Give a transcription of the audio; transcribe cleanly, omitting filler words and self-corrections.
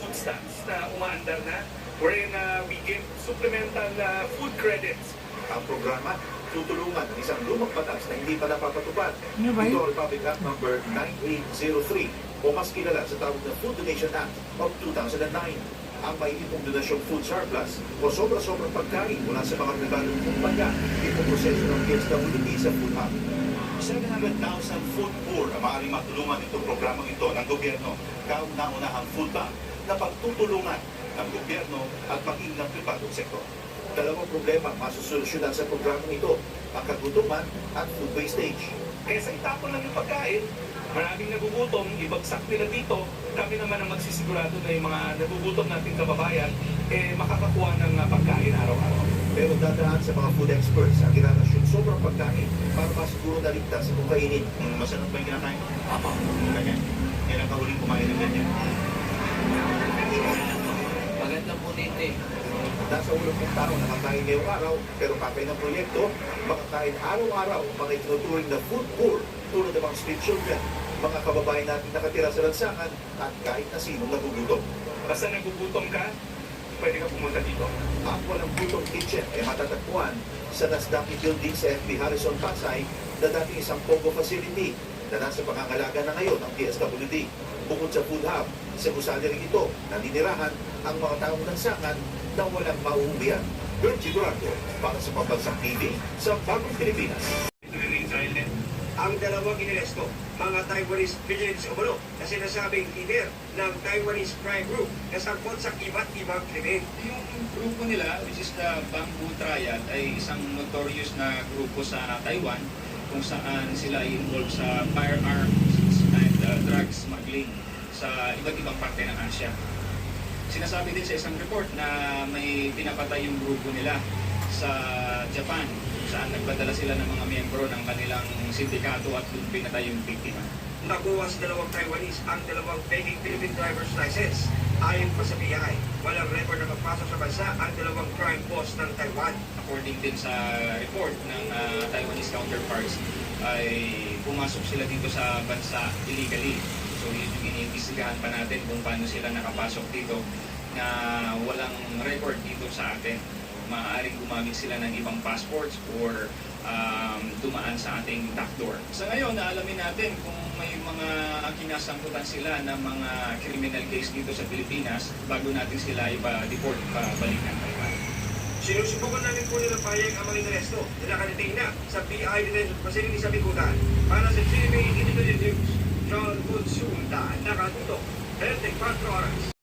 food stamps na umaandar na, wherein we give supplemental food credits. Ang programa, tutulungan ng isang lumang batas na hindi pa napapatupad. Ano ba yun? Ito ang Republic Act number 9803 o mas kilala sa tawag na Food Donation Act of 2009. Ang maiipong donasyong food surplus o sobra-sobrang pagkain mula sa mga pribadong kumpanya ipoproseso ng DSWD sa Food Hub. 700,000 food poor ang maaaring matulungan itong programang ito ng gobyerno kauna-unahang food bank na pagtutulungan ng gobyerno at maging ng pribadong sektor. Dalawang problema ang masusolusyonan sa programang ito, ang kagutuman at food wastage. Kesa itapon lang yung pagkain, maraming nagugutom, ibagsak nila dito, kami naman ang magsisigurado na yung mga nagugutom nating kababayan, makakakuha ng pagkain araw-araw. Pero dadaan sa mga food experts ang ginanasyon sobrang pagkain para masiguro na ligtas kung kainin. Masarap ba yung kinakain? Apa. Ganyan. Kailan ka huling kumain ng ganyan? Maganda po dito eh. Nasa ulong ng tao nakakain ngayong araw, pero kakay ng proyekto, makakain araw-araw ang mga itinuturing na food poor tulad ng mga street children, mga kababayan natin nakatira sa lansangan at kahit na sinong nagugutom. Basta nagugutom ka, pwede ka pumunta dito. Ang walang gutong kitchen ay matatagpuan sa Nasdaqi Building sa FB Harrison, Pasay na dating isang Pogo facility na nasa pangangalaga na ngayon ng DSWD. Bukod sa food hub, sa gusali rin ito naninirahan ang mga taong lansangan na walang mauuwian. Bertie Durando para sa Pambansang TV sa Bagong Pilipinas. Ang dalawang iniresto, mga Taiwanese vigilance umano na sinasabing leader ng Taiwanese crime group na sangkot sa iba't ibang krimen. Yung grupo nila, which is the Bamboo Triad, ay isang notorious na grupo sa Taiwan kung saan sila ay involved sa firearms and drug smuggling sa iba't ibang parte ng Asia. Sinasabi din sa isang report na may pinapatay yung grupo nila sa Japan, saan nagpadala sila ng mga miyembro ng kanilang sindikato at doon pinatay yung biktima. Nakuha sa dalawang Taiwanese ang dalawang peking Philippine driver's license. Ayon pa sa BI, walang record na magpasok sa bansa ang dalawang crime boss ng Taiwan. According din sa report ng Taiwanese counterparts, ay pumasok sila dito sa bansa illegally. So yun yung iniimbestigahan pa natin kung paano sila nakapasok dito na walang record dito sa atin. Maaaring gumamit sila ng ibang passports or dumaan sa ating backdoor. Sa ngayon, naalamin natin kung may mga kinasangkutan sila ng mga criminal case dito sa Pilipinas bago natin sila ipa-deport pabalik ng Taiwan. Sinusubukan namin po nilang payag ang mga iniresto na nakadating na sa BI Detention Facility sa Bikutan. Para sa GMA Integrated News, John Bunsun, nakatutok, 24 oras.